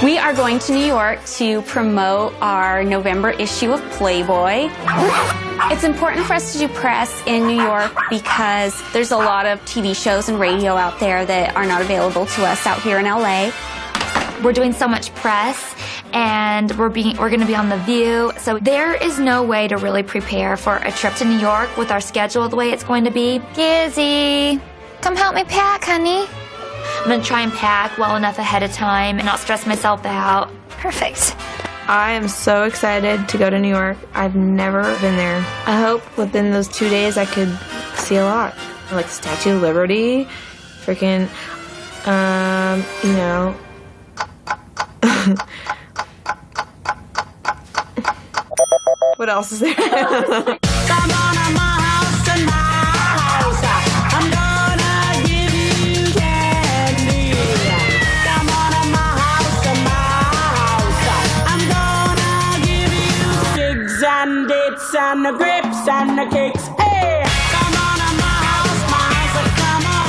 We are going to New York to promote our November issue of Playboy. It's important for us to do press in New York because there's a lot of TV shows and radio out there that are not available to us out here in LA. We're doing so much press, and we're going to be on The View, so there is no way to really prepare for a trip to New York with our schedule the way it's going to be. Gizzy, come help me pack, honey. I'm going to try and pack well enough ahead of time and not stress myself out. Perfect. I am so excited to go to New York. I've never been there. I hope within those 2 days I could see a lot. Like the Statue of Liberty, freaking, you know. What else is there? Come on to my house tonight. I'm gonna give you candy. Come on to my house tonight. I'm gonna give you figs and dates and the grapes and the cakes. Hey, come on to my house, come on.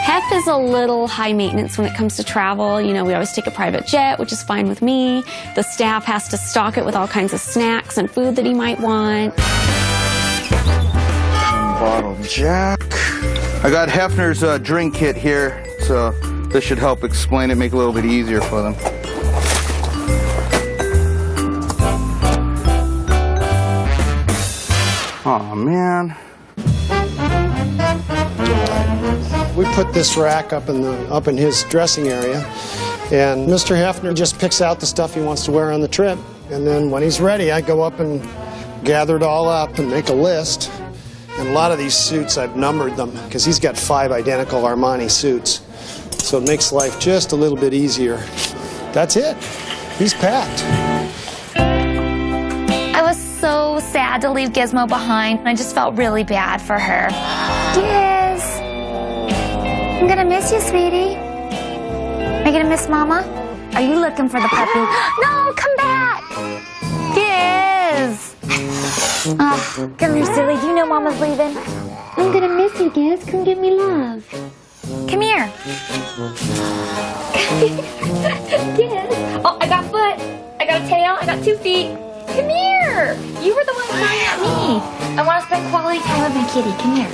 Hef is a little high maintenance when it comes to travel. You know, we always take a private jet, which is fine with me. The staff has to stock it with all kinds of snacks and food that he might want. Bottle Jack. I got Hefner's drink kit here, so this should help explain it, make it a little bit easier for them. Oh man. We put this rack up in his dressing area, and Mr. Hefner just picks out the stuff he wants to wear on the trip, and then when he's ready, I go up and gather it all up and make a list. And a lot of these suits, I've numbered them because he's got 5 identical Armani suits, so it makes life just a little bit easier. That's it. He's packed. I was so sad to leave Gizmo behind. I just felt really bad for her. Giz, I'm gonna miss you, sweetie. Are you gonna miss Mama? Are you looking for the puppy? No, come back! Giz! Oh, come here, silly. Do you know Mama's leaving? I'm gonna miss you, Giz. Come give me love. Come here. Giz. Oh, I got foot. I got a tail. I got 2 feet. Come here. You were the one crying at me. I want to spend quality time with my kitty. Come here.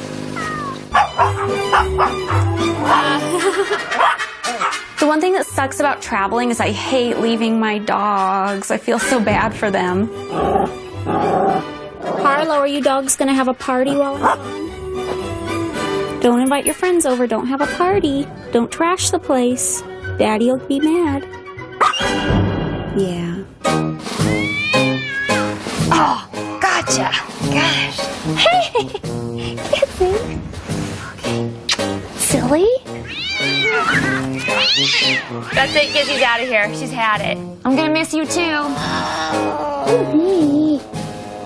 The one thing that sucks about traveling is I hate leaving my dogs. I feel so bad for them. Harlow, are you dogs gonna have a party while I'm gone? Don't invite your friends over. Don't have a party. Don't trash the place. Daddy'll be mad. Yeah. Oh, gotcha. Gosh. Hey. Kissing. Silly. That's it, Gizzy's out of here. She's had it. I'm gonna miss you too. Baby.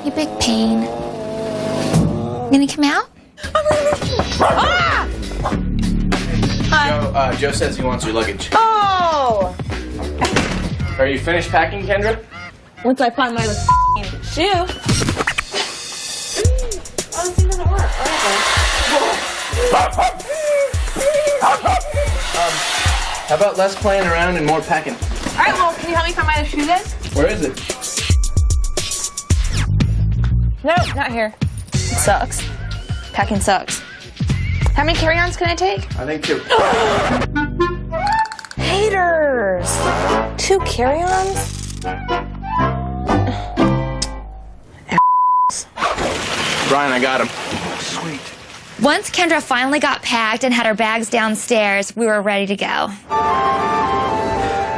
You big pain. You gonna come out? Ah! Hi. Joe says he wants your luggage. Oh! Are you finished packing, Kendra? Once I find my shoe. Oh, this thing doesn't work. How about less playing around and more packing? All right, well, can you help me find my other shoe then? Where is it? No, not here. It sucks. Packing sucks. How many carry-ons can I take? I think 2. Haters! 2 carry-ons? Brian, I got him. Sweet. Once Kendra finally got packed and had her bags downstairs, we were ready to go.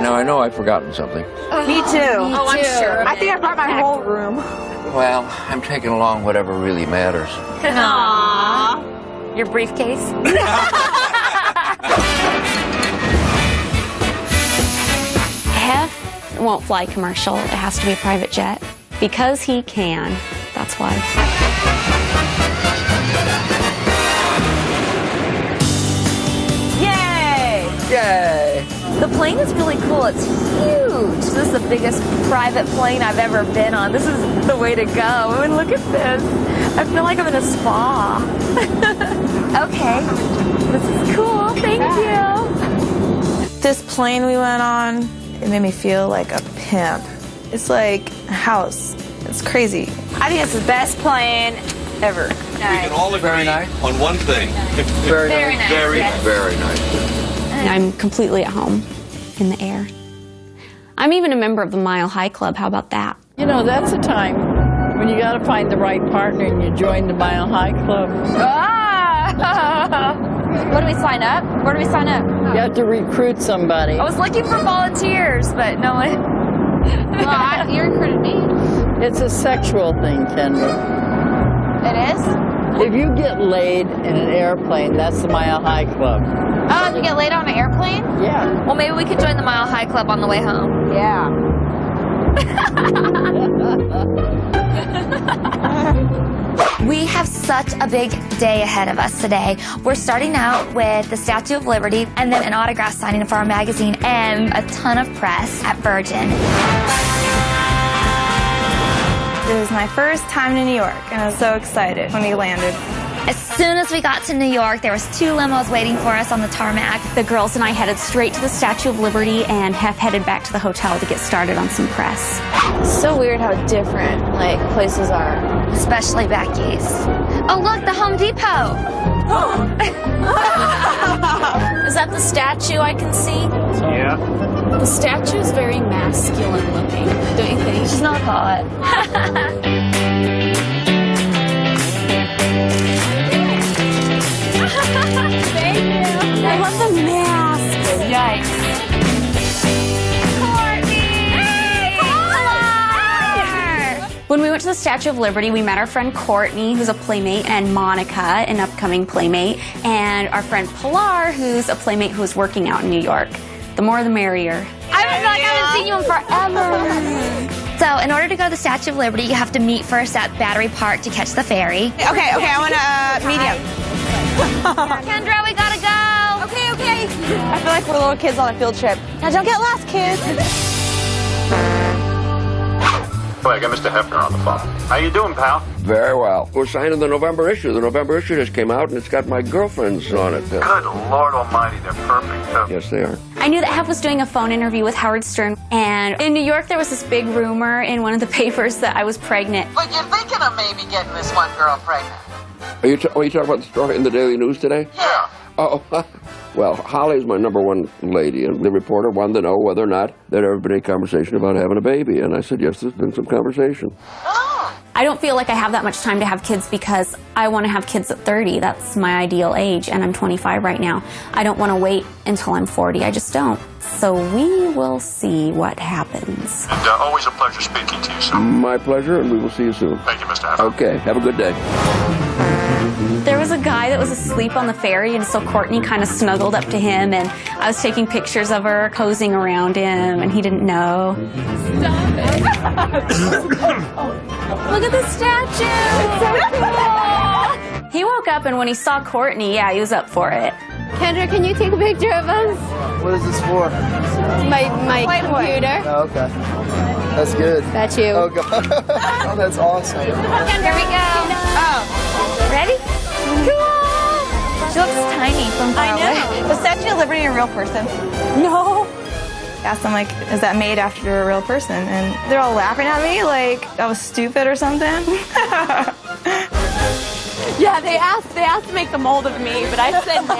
Now, I know I've forgotten something. Me too. Oh, I'm sure. I think I brought my whole room. Well, I'm taking along whatever really matters. Aww. Your briefcase? Hef won't fly commercial. It has to be a private jet. Because he can. That's why. Yay! The plane is really cool. It's huge. This is the biggest private plane I've ever been on. This is the way to go. I mean, look at this. I feel like I'm in a spa. Okay. This is cool. Thank you. This plane we went on, it made me feel like a pimp. It's like a house. It's crazy. I think it's the best plane ever. We can all agree on one thing. Very nice. Very nice. I'm completely at home in the air. I'm even a member of the Mile High Club. How about that? You know, that's a time when you got to find the right partner and you join the Mile High Club. What do we sign up? Where do we sign up? You have to recruit somebody. I was looking for volunteers, but no one. Well, you recruited me. It's a sexual thing, Kendra. It is? If you get laid in an airplane, that's the Mile High Club. Oh, you get laid on an airplane? Yeah. Well, maybe we could join the Mile High Club on the way home. Yeah. We have such a big day ahead of us today. We're starting out with the Statue of Liberty and then an autograph signing for our magazine and a ton of press at Virgin. It was my first time in New York, and I was so excited when we landed. As soon as we got to New York, there was 2 limos waiting for us on the tarmac. The girls and I headed straight to the Statue of Liberty and have headed back to the hotel to get started on some press. It's so weird how different, like, places are. Especially Becky's. Oh, look, the Home Depot. Is that the statue I can see? Yeah. The statue is very masculine looking, don't you think? She's not hot. Thank you. I love the mask. Yikes. When we went to the Statue of Liberty, we met our friend Courtney, who's a playmate, and Monica, an upcoming playmate, and our friend Pilar, who's a playmate who is working out in New York. The more the merrier. I feel like I haven't seen you in forever. So, in order to go to the Statue of Liberty, you have to meet first at Battery Park to catch the ferry. Okay, I want a medium. Kendra, we gotta go. Okay. I feel like we're little kids on a field trip. Now don't get lost, kids. Boy, I got Mr. Hefner on the phone. How you doing, pal? Very well. We're signing the November issue. The November issue just came out, and it's got my girlfriends on it. Good Lord Almighty, they're perfect, too. Yes, they are. I knew that Hef was doing a phone interview with Howard Stern, and in New York there was this big rumor in one of the papers that I was pregnant. But you're thinking of maybe getting this one girl pregnant. Are you talking about the story in the Daily News today? Yeah. Oh, well, Holly's my #1 lady, and the reporter wanted to know whether or not there'd ever been any conversation about having a baby, and I said, yes, there's been some conversation. I don't feel like I have that much time to have kids because I want to have kids at 30. That's my ideal age, and I'm 25 right now. I don't want to wait until I'm 40. I just don't. So we will see what happens. And always a pleasure speaking to you, sir. My pleasure, and we will see you soon. Thank you, Mr. Hefner. Okay, have a good day. There was a guy that was asleep on the ferry, and so Courtney kind of snuggled up to him, and I was taking pictures of her, cozying around him, and he didn't know. Look at the statue! It's so cool! He woke up, and when he saw Courtney, yeah, he was up for it. Kendra, can you take a picture of us? What is this for? My computer. Oh, okay. That's good. That's you. Oh, God. Oh, that's awesome. Here we go. Oh. Ready? Cool! She looks tiny from far away. Is the Statue of Liberty a real person? No. I asked them, like, is that made after a real person? And they're all laughing at me like I was stupid or something. Yeah, they asked to make the mold of me, but I said no.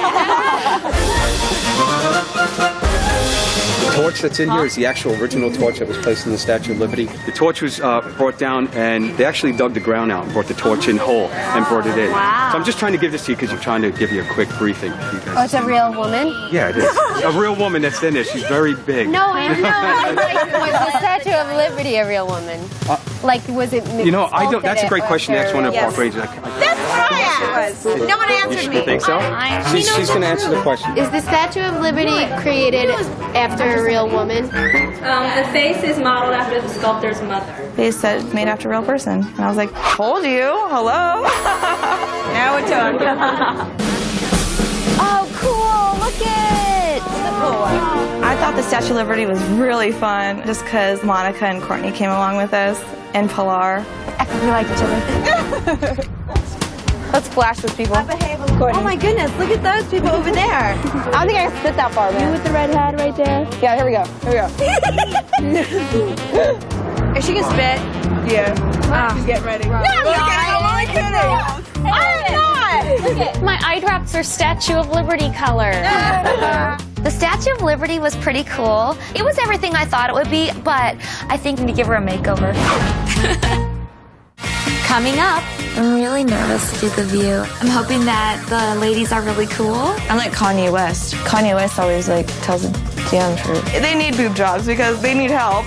The torch that's in here is the actual original torch that was placed in the Statue of Liberty. The torch was brought down, and they actually dug the ground out and brought the torch in whole and brought it in. Wow. So I'm just trying to give this to you because I'm trying to give you a quick briefing. Oh, it's a real woman? Yeah, it is. A real woman that's in there. She's very big. No, I know. Was the Statue of Liberty a real woman? Like, was it? You know, I don't. That's a great question. That's one of the park rangers. That's what I asked. No one answered me. You think so? She's going to answer the question. Is the Statue of Liberty created after a real woman? The face is modeled after the sculptor's mother. They said it's made after a real person. And I was like, told you. Hello? Now we're talking. Oh, cool. Look it. I thought the Statue of Liberty was really fun just because Monica and Courtney came along with us, and Pilar. We like each other. Let's flash with people. I behave a Oh my goodness, look at those people over there. I don't think I can spit that far, man. You with the red hat right there? Yeah, here we go. Here we go. If she can spit. Yeah. She's getting ready. No, I'm only kidding. I'm not. Look at My eye drops are Statue of Liberty color. The Statue of Liberty was pretty cool. It was everything I thought it would be, but I think I need to give her a makeover. Coming up, I'm really nervous to do the view. I'm hoping that the ladies are really cool. I'm like Kanye West. Kanye West always like tells the damn truth. They need boob jobs because they need help.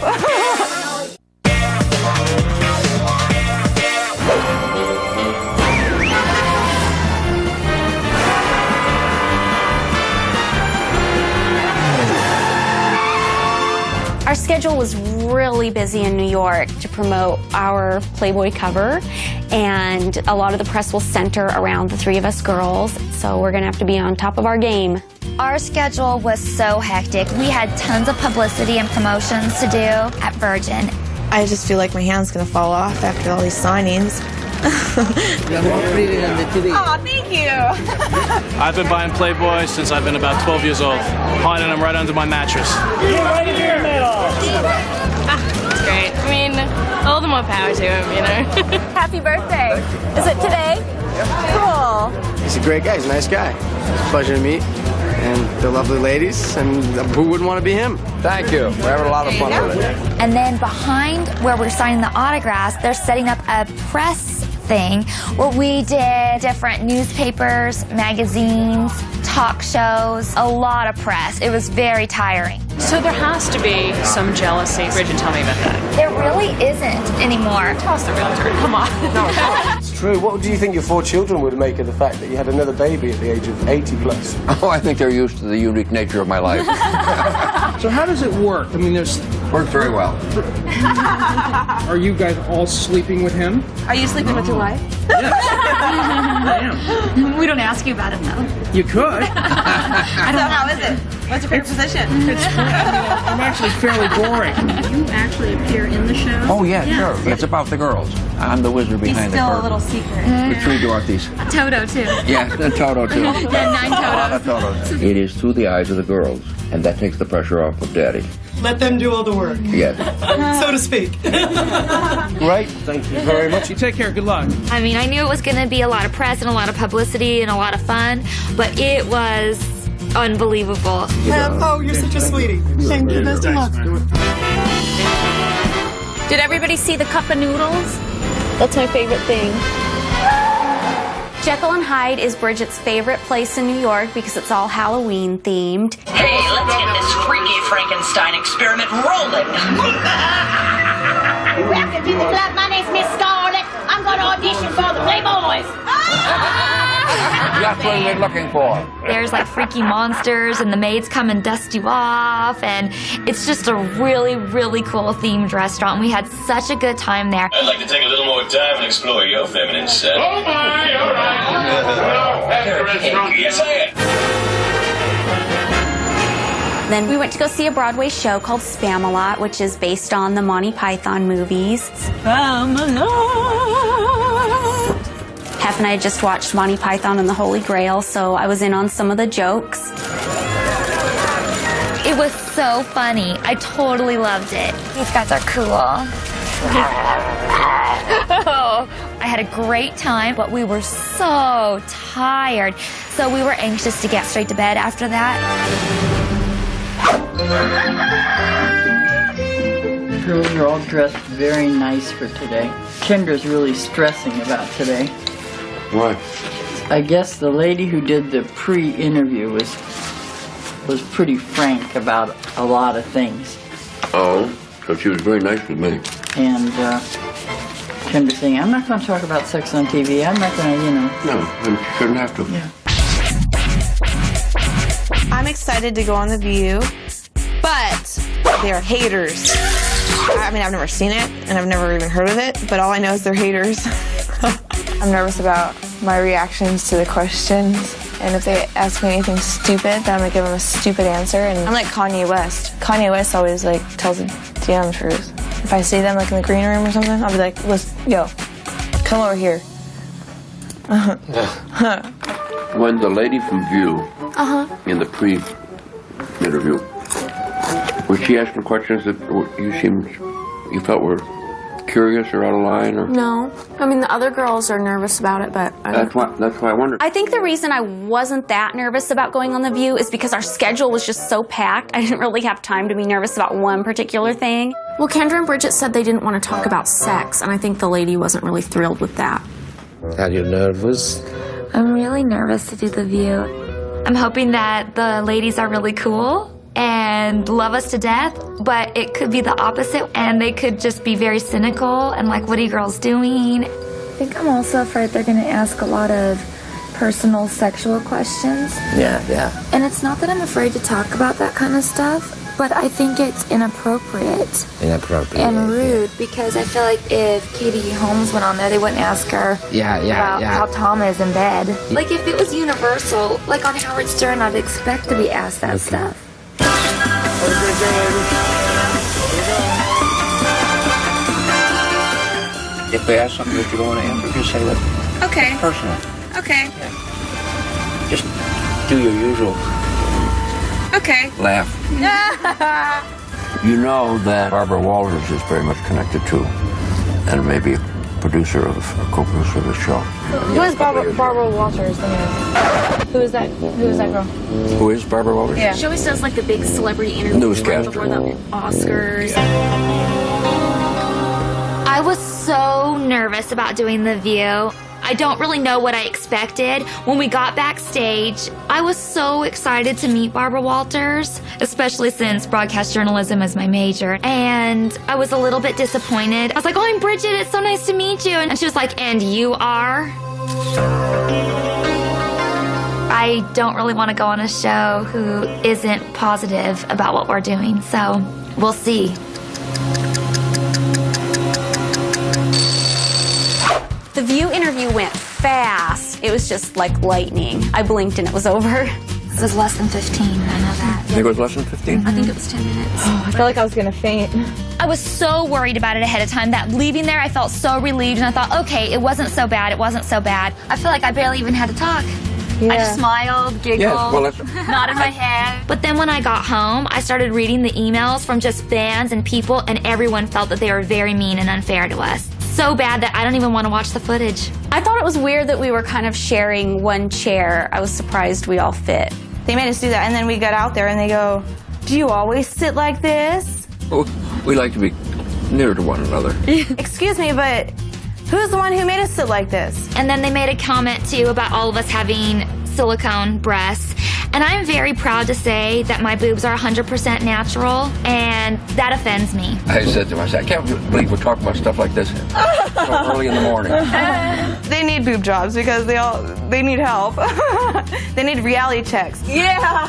our schedule was really busy in New York to promote our Playboy cover, and a lot of the press will center around the three of us girls, so we're gonna have to be on top of our game. Our schedule was so hectic. We had tons of publicity and promotions to do at Virgin. I just feel like my hand's gonna fall off after all these signings. Oh, thank you. I've been buying Playboy since I've been about 12 years old, hiding them right under my mattress. You're right in the middle. It's great. I mean, all the more power to him, you know. Happy birthday. Is it today? Cool. He's a great guy. He's a nice guy. It's a pleasure to meet. And they're lovely ladies, and who wouldn't want to be him? Thank you. We're having a lot of fun with it. And then behind where we're signing the autographs, they're setting up a press thing where we did different newspapers, magazines, talk shows, a lot of press. It was very tiring. So there has to be some jealousy. Bridget, tell me about that. There really isn't anymore. Toss the realtor. Come on. No, it's true. What do you think your 4 children would make of the fact that you had another baby at the age of 80 plus? Oh, I think they're used to the unique nature of my life. So how does it work? I mean, there's... Works very well. Are you guys all sleeping with him? Are you sleeping with your wife? We don't ask you about it, though. You could. So how is it? What's your favorite position? I'm actually fairly boring. You actually appear in the show? Oh, yeah, sure. It's about the girls. I'm the wizard behind the curtain. Still a little secret. With 3 Dorothys. Toto, too. Yeah, and Toto, too. Yeah, 9 Totos. It is through the eyes of the girls, and that takes the pressure off of Daddy. Let them do all the work. Yes. So to speak. Right. Thank you very much. You take care. Good luck. I mean, I knew it was going to be a lot of press and a lot of publicity and a lot of fun, but it was unbelievable. Oh, you're such a sweetie. Thank you. Best of luck. Did everybody see the cup of noodles? That's my favorite thing. Jekyll and Hyde is Bridget's favorite place in New York because it's all Halloween themed. Hey, let's get this freaky Frankenstein experiment rolling. Welcome to the club. My name's Miss Scarlet. I'm going to audition for the Playboys. That's what we're looking for. There's like freaky monsters and the maids come and dust you off, and it's just a really, really cool themed restaurant. We had such a good time there. I'd like to take a little more time and explore your feminine side. Oh my, all right. Yes, I am. Then we went to go see a Broadway show called Spamalot, which is based on the Monty Python movies. Hef and I had just watched Monty Python and the Holy Grail, so I was in on some of the jokes. It was so funny. I totally loved it. These guys are cool. I had a great time, but we were so tired. So we were anxious to get straight to bed after that. Girls are all dressed very nice for today. Kendra's really stressing about today. Why? I guess the lady who did the pre-interview was pretty frank about a lot of things. Oh, so she was very nice with me. And Kendra's saying, I'm not going to talk about sex on TV. I'm not going to, you know. No, and she shouldn't have to. Yeah. I'm excited to go on The View, but they're haters. I mean, I've never seen it, and I've never even heard of it, but all I know is they're haters. I'm nervous about my reactions to the questions, and if they ask me anything stupid, then I'm gonna give them a stupid answer. And I'm like Kanye West. Kanye West always like tells the damn truth. If I see them like in the green room or something, I'll be like, let's go, come over here. When the lady from View in the pre-interview, was she asking questions that you felt were curious or out of line? Or? No. I mean, the other girls are nervous about it, but That's why I wondered. I think the reason I wasn't that nervous about going on The View is because our schedule was just so packed. I didn't really have time to be nervous about one particular thing. Well, Kendra and Bridget said they didn't want to talk about sex, and I think the lady wasn't really thrilled with that. Are you nervous? I'm really nervous to do The View. I'm hoping that the ladies are really cool and love us to death, but it could be the opposite, and they could just be very cynical and like, what are you girls doing? I think I'm also afraid they're going to ask a lot of personal sexual questions. Yeah. And it's not that I'm afraid to talk about that kind of stuff, but I think it's inappropriate. And rude, because I feel like if Katie Holmes went on there, they wouldn't ask her about how Tom is in bed. Like if it was universal, like on Howard Stern, I'd expect to be asked that stuff. If they ask something that you don't want to answer, just say that. Okay. Personal. Okay. Just do your usual Okay. laugh. You know that Barbara Walters is very much connected to, and maybe a producer of, a co-producer of the show. Who is Barbara Walters? Who is that? Who is that girl? Who is Barbara Walters? Yeah. She always does like the big celebrity interviews Newscaster. before the Oscars. I was so nervous about doing The View. I don't really know what I expected. When we got backstage, I was so excited to meet Barbara Walters, especially since broadcast journalism is my major. And I was a little bit disappointed. I was like, oh, I'm Bridget, it's so nice to meet you. And she was like, and you are? I don't really want to go on a show who isn't positive about what we're doing, so we'll see. The View interview went fast. It was just like lightning. I blinked and it was over. It was less than 15, I know that. You think it was less than 15? I think it was 10 minutes. I felt like I was going to faint. I was so worried about it ahead of time that leaving there, I felt so relieved, and I thought, okay, it wasn't so bad, it wasn't so bad. I feel like I barely even had to talk. Yeah. I just smiled, giggled, Yes, well, that's... nodded my head. But then when I got home, I started reading the emails from just fans and people, and everyone felt that they were very mean and unfair to us. So bad that I don't even want to watch the footage. I thought it was weird that we were kind of sharing one chair. I was surprised we all fit. They made us do that, and then we got out there, and they go, do you always sit like this? We like to be near to one another. Excuse me, but who's the one who made us sit like this? And then they made a comment, too, about all of us having silicone breasts. And I'm very proud to say that my boobs are 100% natural, and that offends me. I said to myself, I can't believe we're talking about stuff like this so early in the morning. They need boob jobs because they need help. They need reality checks. Yeah.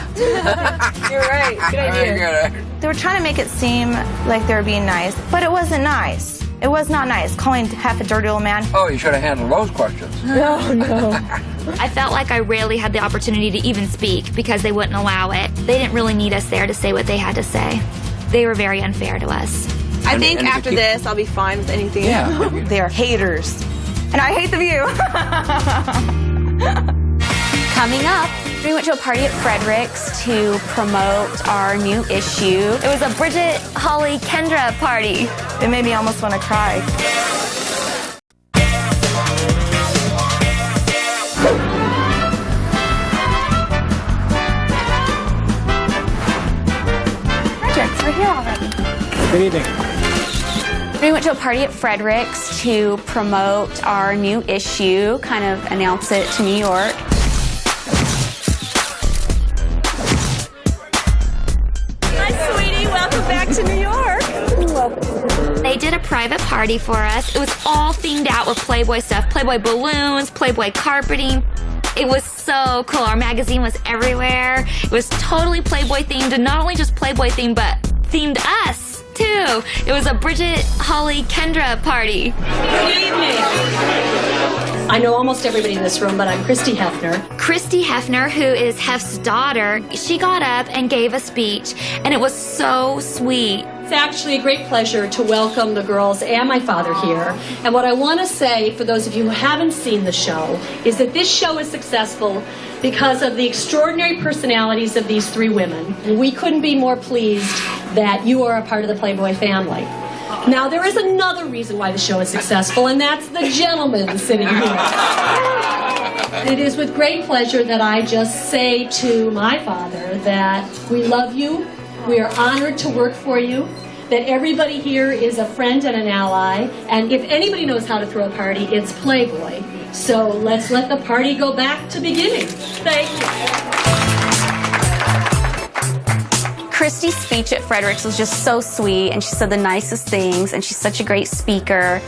You're right. Good idea. They were trying to make it seem like they were being nice, but it wasn't nice. It was not nice, calling half a dirty old man. Oh, you should have handled those questions. No. I felt like I rarely had the opportunity to even speak because they wouldn't allow it. They didn't really need us there to say what they had to say. They were very unfair to us. I think after this, I'll be fine with anything. Yeah. They are haters. And I hate The View. Coming up, we went to a party at Frederick's to promote our new issue. It was a Bridget, Holly, Kendra party. It made me almost want to cry. Frederick's, we're here already. Good evening. We went to a party at Frederick's to promote our new issue, kind of announce it to New York. Hi, sweetie. Welcome back to New York. They did a private party for us. It was all themed out with Playboy stuff. Playboy balloons, Playboy carpeting. It was so cool. Our magazine was everywhere. It was totally Playboy themed, and not only just Playboy themed, but themed us, too. It was a Bridget, Holly, Kendra party. Good evening. I know almost everybody in this room, but I'm Christy Hefner. Christy Hefner, who is Hef's daughter, she got up and gave a speech, and it was so sweet. It's actually a great pleasure to welcome the girls and my father here. And what I want to say, for those of you who haven't seen the show, is that this show is successful because of the extraordinary personalities of these three women. We couldn't be more pleased that you are a part of the Playboy family. Now, there is another reason why the show is successful, and that's the gentleman sitting here. It is with great pleasure that I just say to my father that we love you, we are honored to work for you, that everybody here is a friend and an ally, and if anybody knows how to throw a party, it's Playboy. So let's let the party go back to beginning. Thank you. Christy's speech at Fredericks was just so sweet, and she said the nicest things, and she's such a great speaker.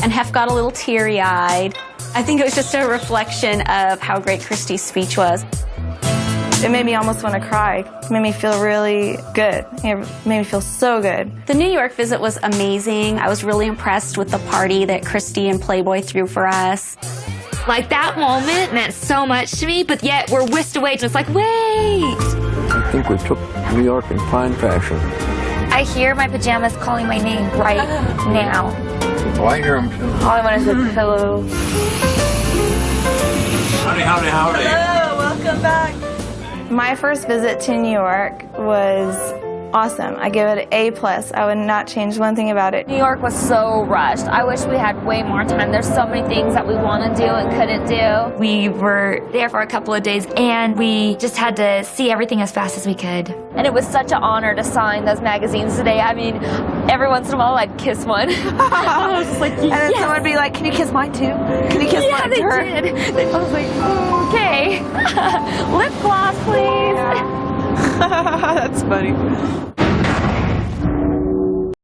And Hef got a little teary-eyed. I think it was just a reflection of how great Christy's speech was. It made me almost want to cry. It made me feel really good. It made me feel so good. The New York visit was amazing. I was really impressed with the party that Christy and Playboy threw for us. Like, that moment meant so much to me, but yet we're whisked away, and it's like, wait! I think we took New York in fine fashion. I hear my pajamas calling my name right now. Oh, I hear them too. All I want is a pillow. Howdy, howdy, howdy. Hello, welcome back. My first visit to New York was awesome. I give it an A+. I would not change one thing about it. New York was so rushed. I wish we had way more time. There's so many things that we want to do and couldn't do. We were there for a couple of days, and we just had to see everything as fast as we could. And it was such an honor to sign those magazines today. I mean, every once in a while I'd kiss one. I was just like, And then someone would be like, can you kiss mine too? Can you kiss mine they to her? did. I was like, okay. Lip gloss, please. That's funny.